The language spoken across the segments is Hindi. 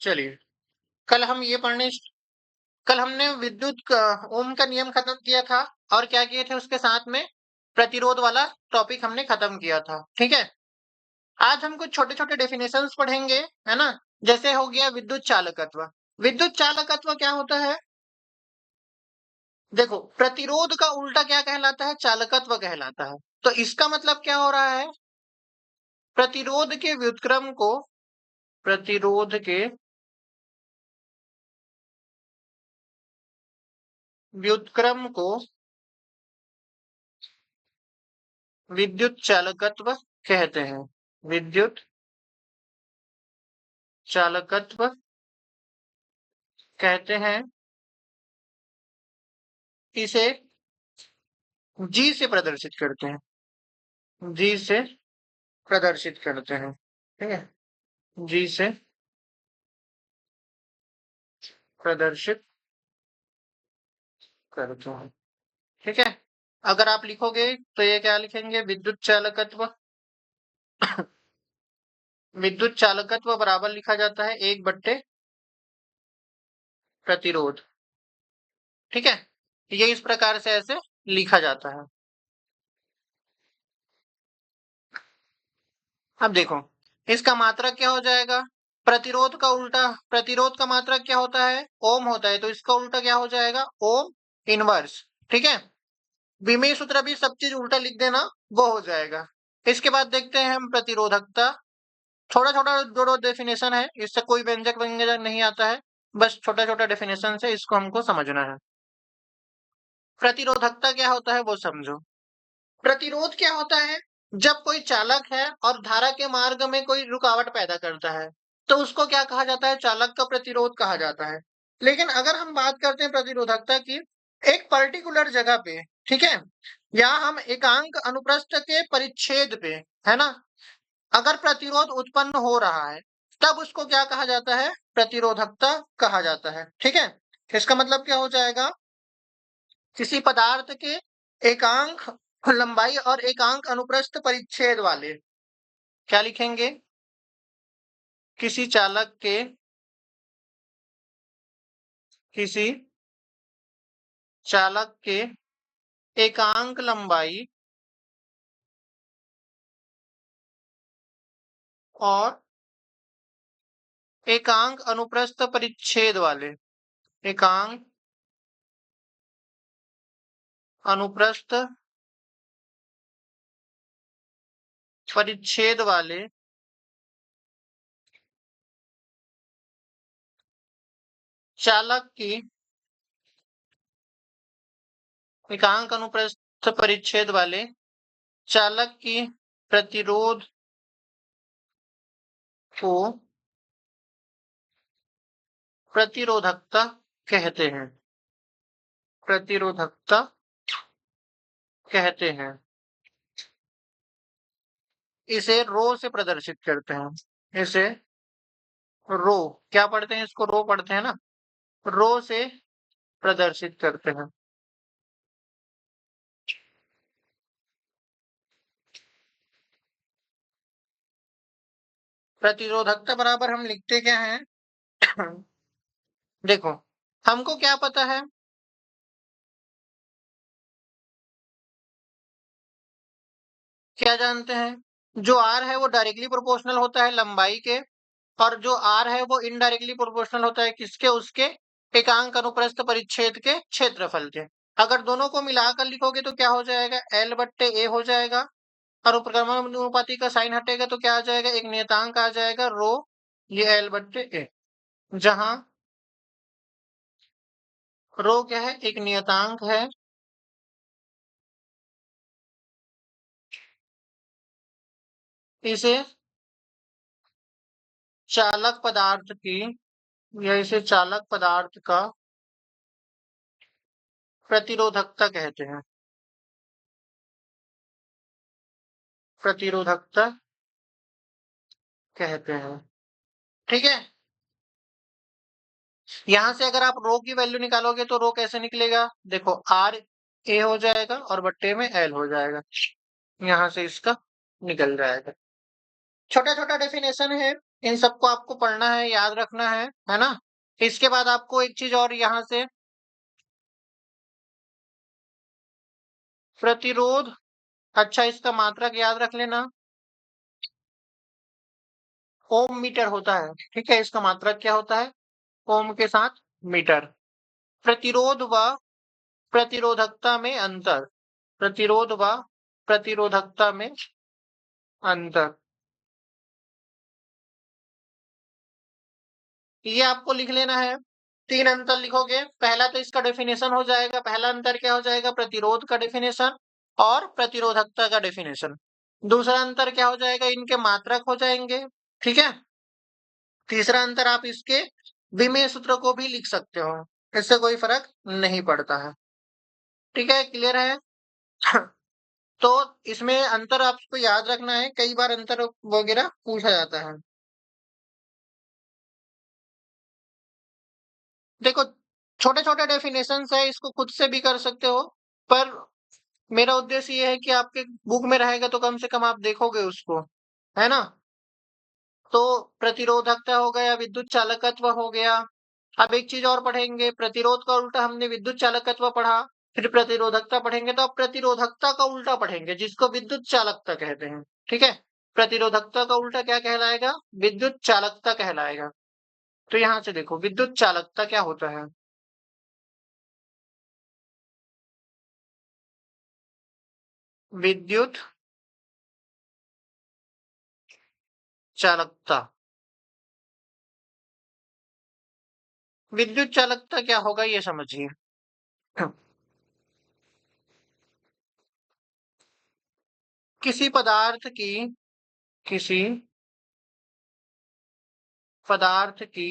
चलिए, कल हम ये पढ़ने कल हमने ओम का नियम खत्म किया था और क्या किए थे उसके साथ में प्रतिरोध वाला टॉपिक हमने खत्म किया था। ठीक है, आज हम कुछ छोटे छोटे डेफिनेशंस पढ़ेंगे, है ना। जैसे हो गया विद्युत चालकत्व। विद्युत चालकत्व क्या होता है? देखो, प्रतिरोध का उल्टा क्या कहलाता है? चालकत्व कहलाता है। तो इसका मतलब क्या हो रहा है? प्रतिरोध के व्युत्क्रम को प्रतिरोध के व्युत्क्रम को विद्युत चालकत्व कहते हैं। विद्युत चालकत्व कहते हैं। इसे जी से प्रदर्शित करते हैं। जी से प्रदर्शित करते हैं। ठीक है, जी से प्रदर्शित करते हैं। ठीक है, अगर आप लिखोगे तो ये क्या लिखेंगे? विद्युत चालकत्व। विद्युत चालकत्व बराबर लिखा जाता है 1/, प्रतिरोध। ठीक है, ये इस प्रकार से ऐसे लिखा जाता है। अब देखो, इसका मात्रक क्या हो जाएगा? प्रतिरोध का उल्टा, प्रतिरोध का मात्रक क्या होता है? ओम होता है, तो इसका उल्टा क्या हो जाएगा? Ohm inverse. ठीक है, विमेय सूत्र भी सब चीज उल्टा लिख देना, वो हो जाएगा। इसके बाद देखते हैं हम प्रतिरोधकता। छोटा छोटा जो डेफिनेशन है, इससे कोई व्यंजक व्यंजक नहीं आता है, बस छोटा छोटा डेफिनेशन से इसको हमको समझना है। प्रतिरोधकता क्या होता है वो समझो। प्रतिरोध क्या होता है? जब कोई चालक है और धारा के मार्ग में कोई रुकावट पैदा करता है, तो उसको क्या कहा जाता है? चालक का प्रतिरोध कहा जाता है। लेकिन अगर हम बात करते हैं प्रतिरोधकता की, एक पर्टिकुलर जगह पे, ठीक है, या हम एकांक अनुप्रस्थ के परिच्छेद पे, है ना, अगर प्रतिरोध उत्पन्न हो रहा है, तब उसको क्या कहा जाता है? प्रतिरोधकता कहा जाता है। ठीक है, इसका मतलब क्या हो जाएगा? किसी पदार्थ के एकांक लंबाई और एकांक अनुप्रस्थ परिच्छेद वाले, क्या लिखेंगे? किसी चालक के किसी चालक के एकांक लंबाई और एकांक अनुप्रस्थ परिच्छेद वाले, एकांक अनुप्रस्थ परिच्छेद वाले चालक की एकांक अनुप्रस्थ परिच्छेद वाले चालक की प्रतिरोध को प्रतिरोधकता कहते हैं। प्रतिरोधकता कहते हैं। इसे रो से प्रदर्शित करते हैं। इसे रो, क्या पढ़ते हैं? इसको रो पढ़ते हैं ना, रो से प्रदर्शित करते हैं। प्रतिरोधकता बराबर हम लिखते क्या है? देखो, हमको क्या पता है? क्या जानते हैं? जो आर है वो डायरेक्टली प्रोपोर्शनल होता है लंबाई के, और जो आर है वो इनडायरेक्टली प्रोपोर्शनल होता है किसके? उसके एकांक अनुप्रस्थ परिच्छेद के क्षेत्रफल के। अगर दोनों को मिलाकर लिखोगे तो क्या हो जाएगा? L/A हो जाएगा, और उपक्रमानुपाती का साइन हटेगा तो क्या आ जाएगा? एक नियतांक आ जाएगा रो, ये L/A, जहां रो क्या है? एक नियतांक है। इसे चालक पदार्थ की, या इसे चालक पदार्थ का प्रतिरोधकता कहते हैं। प्रतिरोधकता कहते हैं। ठीक है, यहां से अगर आप रो की वैल्यू निकालोगे तो रो कैसे निकलेगा? देखो, RA हो जाएगा और बट्टे में L हो जाएगा, यहां से इसका निकल जाएगा। छोटा छोटा डेफिनेशन है, इन सबको आपको पढ़ना है, याद रखना है ना? इसके बाद आपको एक चीज़ और यहाँ से प्रतिरोध, अच्छा इसका मात्रक याद रख लेना, ओम मीटर होता है, ठीक है? इसका मात्रक क्या होता है? ओम के साथ मीटर। प्रतिरोध व प्रतिरोधकता में अंतर, प्रतिरोध व प्रतिरोधकता में अंतर। ये आपको लिख लेना है। 3 अंतर लिखोगे, पहला तो इसका डेफिनेशन हो जाएगा, पहला अंतर क्या हो जाएगा? प्रतिरोध का डेफिनेशन और प्रतिरोधकता का डेफिनेशन। दूसरा अंतर क्या हो जाएगा? इनके मात्रक हो जाएंगे, ठीक है? तीसरा अंतर आप इसके विमेय सूत्र को भी लिख सकते हो, इससे कोई फर्क नहीं पड़ता है, ठीक है? क्लियर है? तो इसमें अंतर आपको याद रखना है, कई बार अंतर वगैरह पूछा जाता है। देखो, छोटे-छोटे डेफिनेशंस है, इसको खुद से भी कर सकते हो, पर मेरा उद्देश्य ये है कि आपके बुक में रहेगा तो कम से कम आप देखोगे उसको, है ना? तो प्रतिरोधकता हो गया, विद्युत चालकत्व हो गया। अब एक चीज और पढ़ेंगे, प्रतिरोध का उल्टा हमने विद्युत चालकत्व पढ़ा, फिर प्रतिरोधकता पढ़ेंगे, तो अब प्रतिरोधकता का उल्टा पढ़ेंगे जिसको विद्युत चालकता कहते हैं, ठीक है? प्रतिरोधकता का उल्टा क्या कहलाएगा? विद्युत चालकता कहलाएगा। तो यहाँ से देखो विद्युत चालकता क्या होता है? विद्युत चालकता, विद्युत चालकता क्या होगा ये समझिए। किसी पदार्थ की, किसी पदार्थ की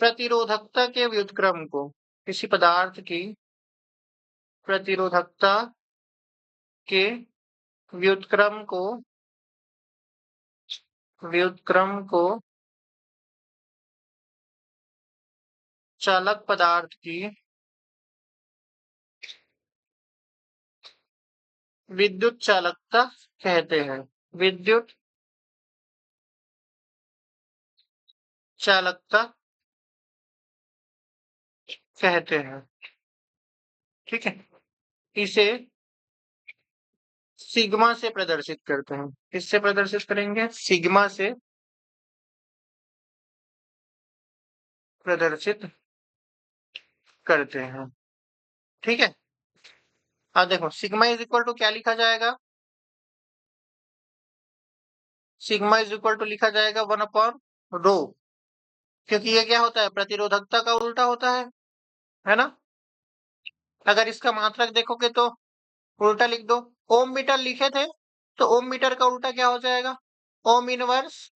प्रतिरोधकता के व्युत्क्रम को, किसी पदार्थ की प्रतिरोधकता के व्युत्क्रम को, व्युत्क्रम को चालक पदार्थ की विद्युत चालकता कहते हैं, विद्युत चालकता कहते हैं, ठीक है? इसे सिग्मा से प्रदर्शित करते हैं, किससे प्रदर्शित करेंगे? सिग्मा से प्रदर्शित करते हैं, ठीक है? अब देखो सिग्मा इज इक्वल टू क्या लिखा जाएगा? सिग्मा इज इक्वल टू लिखा जाएगा 1/रो, क्योंकि ये क्या होता है? प्रतिरोधकता का उल्टा होता है ना? अगर इसका मात्रक देखोगे तो उल्टा लिख दो। ओम मीटर लिखे थे, तो ओम मीटर का उल्टा क्या हो जाएगा? ओम इनवर्स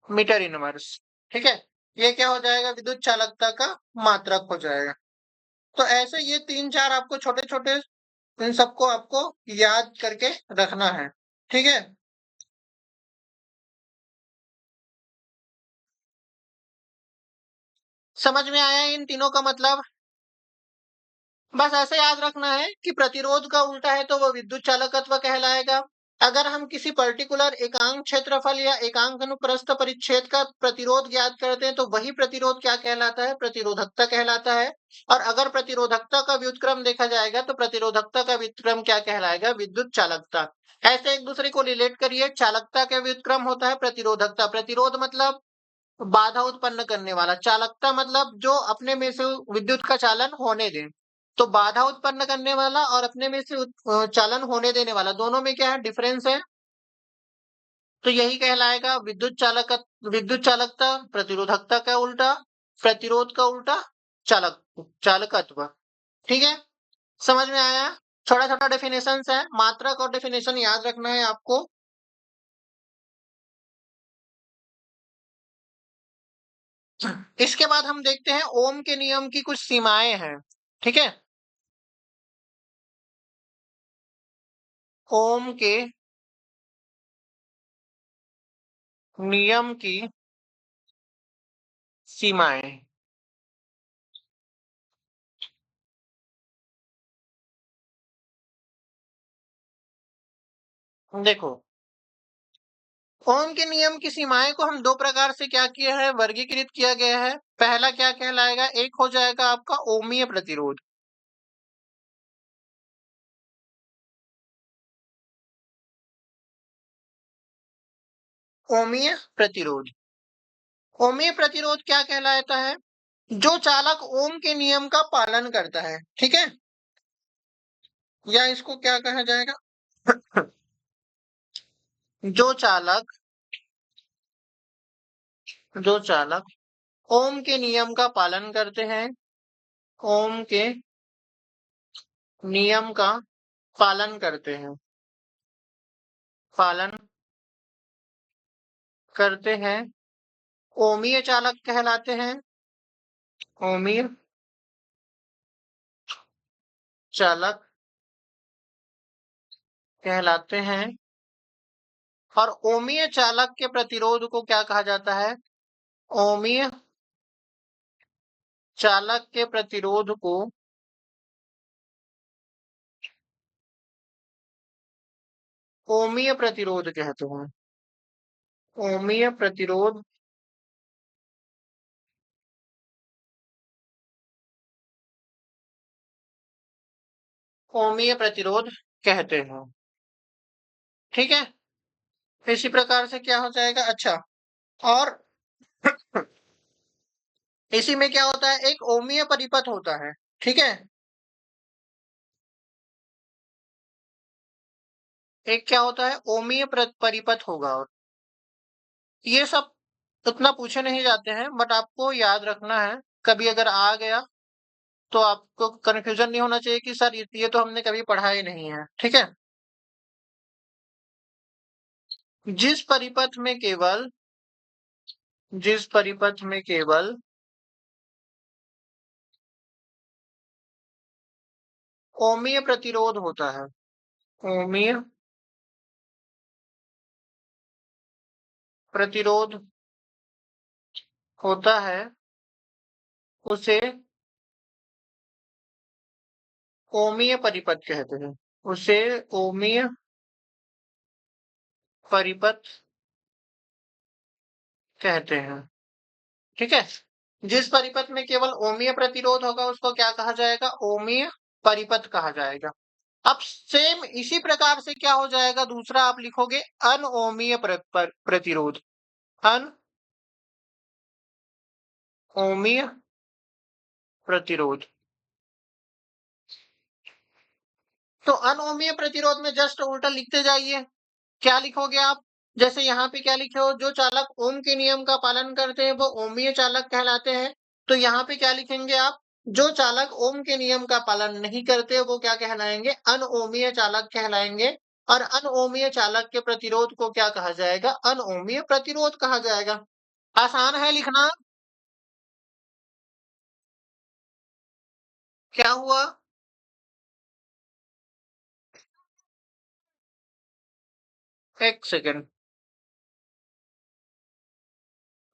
मीटर इनवर्स, ठीक है? ये क्या हो जाएगा? विद्युत चालकता का मात्रक हो जाएगा। तो ऐसे ये 3-4 आपको छोटे-छोटे इन सबको आपको याद करके रखना है, ठीक है? समझ में आया इन तीनों का मतलब? बस ऐसे याद रखना है कि प्रतिरोध का उल्टा है तो वो विद्युत चालकत्व कहलाएगा। अगर हम किसी पर्टिकुलर एकांक क्षेत्रफल या एकांक अनुप्रस्थ परिच्छेद का प्रतिरोध ज्ञात करते हैं तो वही प्रतिरोध क्या कहलाता है? प्रतिरोधकता कहलाता है। और अगर प्रतिरोधकता का व्युत्क्रम देखा जाएगा तो प्रतिरोधकता का व्युत्क्रम क्या कहलाएगा? विद्युत चालकता। ऐसे एक दूसरे को रिलेट करिए, चालकता का व्युत्क्रम होता है प्रतिरोधकता। प्रतिरोध मतलब बाधा उत्पन्न करने वाला, चालकता मतलब जो अपने में से विद्युत का चालन होने दे। तो बाधा उत्पन्न करने वाला और अपने में से चालन होने देने वाला, दोनों में क्या है? डिफरेंस है। तो यही कहलाएगा विद्युत चालक, विद्युत चालकता, प्रतिरोधकता का उल्टा, प्रतिरोध का उल्टा चालक, चालकत्व, ठीक है? समझ में आया? छोटा छोटा डेफिनेशन है, मात्रक और डेफिनेशन याद रखना है आपको। इसके बाद हम देखते हैं ओम के नियम की कुछ सीमाएं हैं, ठीक है? ओम के नियम की सीमाएं। देखो, ओम के नियम की सीमाएं को हम दो प्रकार से क्या किया है, वर्गीकृत किया गया है। पहला क्या कहलाएगा, एक हो जाएगा आपका ओमीय प्रतिरोध। ओमीय प्रतिरोध, ओमीय प्रतिरोध क्या कहलाता है, जो चालक ओम के नियम का पालन करता है, ठीक है, या इसको क्या कहा जाएगा, जो चालक, जो चालक ओम के नियम का पालन करते हैं, ओम के नियम का पालन करते हैं, पालन करते हैं, ओमीय चालक कहलाते हैं, ओमीय चालक कहलाते हैं। और ओमीय चालक के प्रतिरोध को क्या कहा जाता है, ओमीय चालक के प्रतिरोध को ओमीय प्रतिरोध कहते हैं, ओमीय प्रतिरोध, ओमीय प्रतिरोध कहते हैं, ठीक है। इसी प्रकार से क्या हो जाएगा, अच्छा, और इसी में क्या होता है, एक ओमीय परिपथ होता है, ठीक है, एक क्या होता है, ओमीय परिपथ होगा। और ये सब उतना पूछे नहीं जाते हैं, बट आपको याद रखना है, कभी अगर आ गया तो आपको कंफ्यूजन नहीं होना चाहिए कि सर ये तो हमने कभी पढ़ा ही नहीं है, ठीक है। जिस परिपथ में केवल, जिस परिपथ में केवल ओमीय प्रतिरोध होता है, ओमीय प्रतिरोध होता है, उसे ओमीय परिपथ कहते हैं, उसे ओमीय परिपथ कहते हैं, ठीक है। जिस परिपथ में केवल ओमीय प्रतिरोध होगा उसको क्या कहा जाएगा, ओमीय परिपथ कहा जाएगा। अब सेम इसी प्रकार से क्या हो जाएगा, दूसरा आप लिखोगे अनओमीय प्रतिरोध, अनओमीय प्रतिरोध। तो अनओमीय प्रतिरोध में जस्ट उल्टा लिखते जाइए, क्या लिखोगे आप, जैसे यहाँ पे क्या लिखे हो, जो चालक ओम के नियम का पालन करते हैं वो ओमीय चालक कहलाते हैं। तो यहाँ पे क्या लिखेंगे आप, जो चालक ओम के नियम का पालन नहीं करते वो क्या कहलाएंगे, अनओमीय चालक कहलाएंगे। और अनओमीय चालक के प्रतिरोध को क्या कहा जाएगा, अनओमीय प्रतिरोध कहा जाएगा। आसान है लिखना। क्या हुआ, एक सेकंड,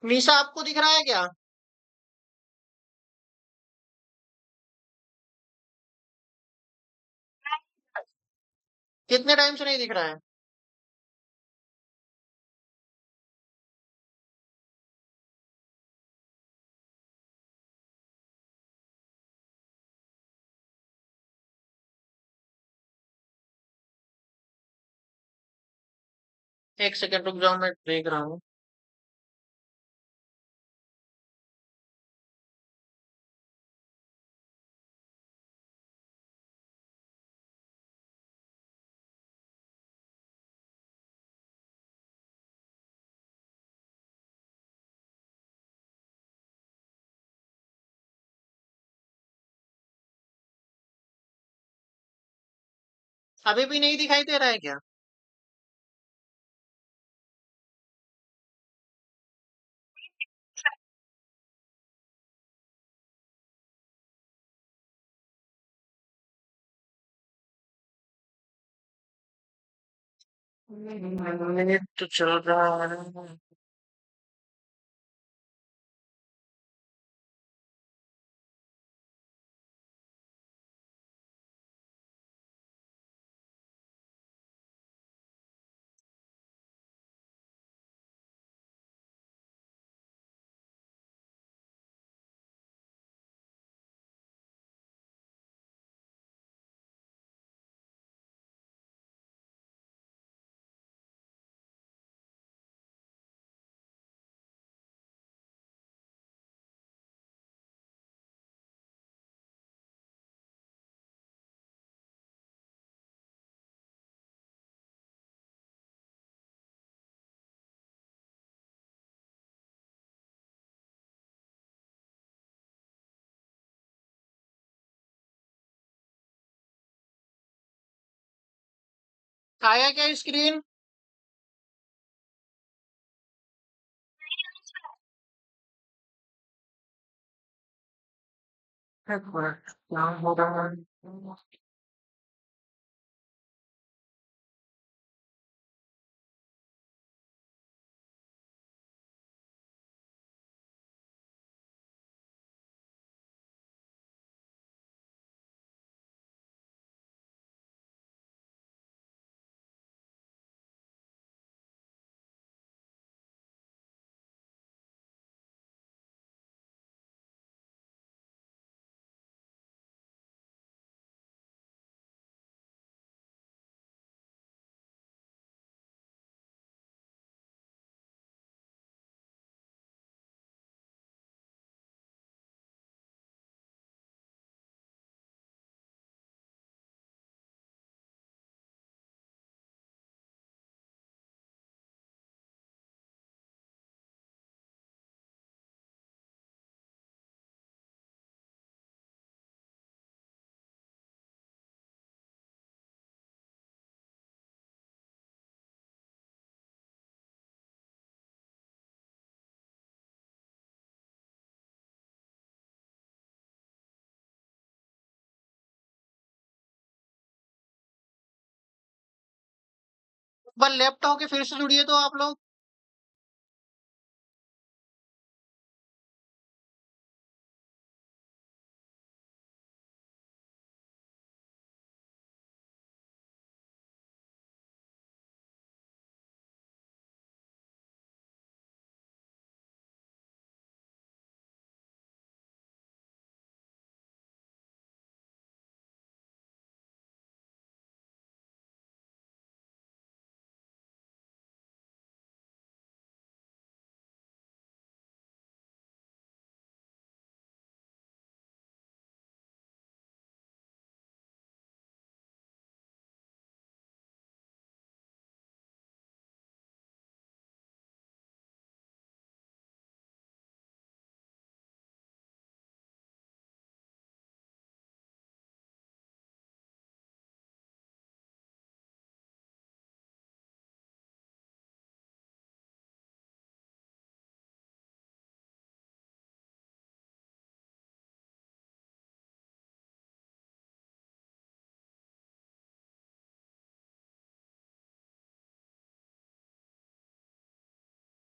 निशा आपको दिख रहा है क्या, कितने टाइम से नहीं दिख रहा है। एक सेकंड रुक जाओ, मैं देख रहा हूँ। अभी भी नहीं दिखाई दे रहा है क्या, मिनट तो चल रहा है। आया क्या स्क्रीन? एक मिनट, क्या हो रहा है? एक बार लेफ्ट होके फिर से जुड़िए तो आप लोग।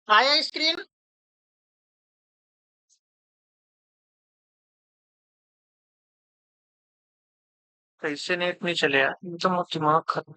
आया स्क्रीन? कैसे नेट नहीं चले यार? ये तो दिमाग खत्म।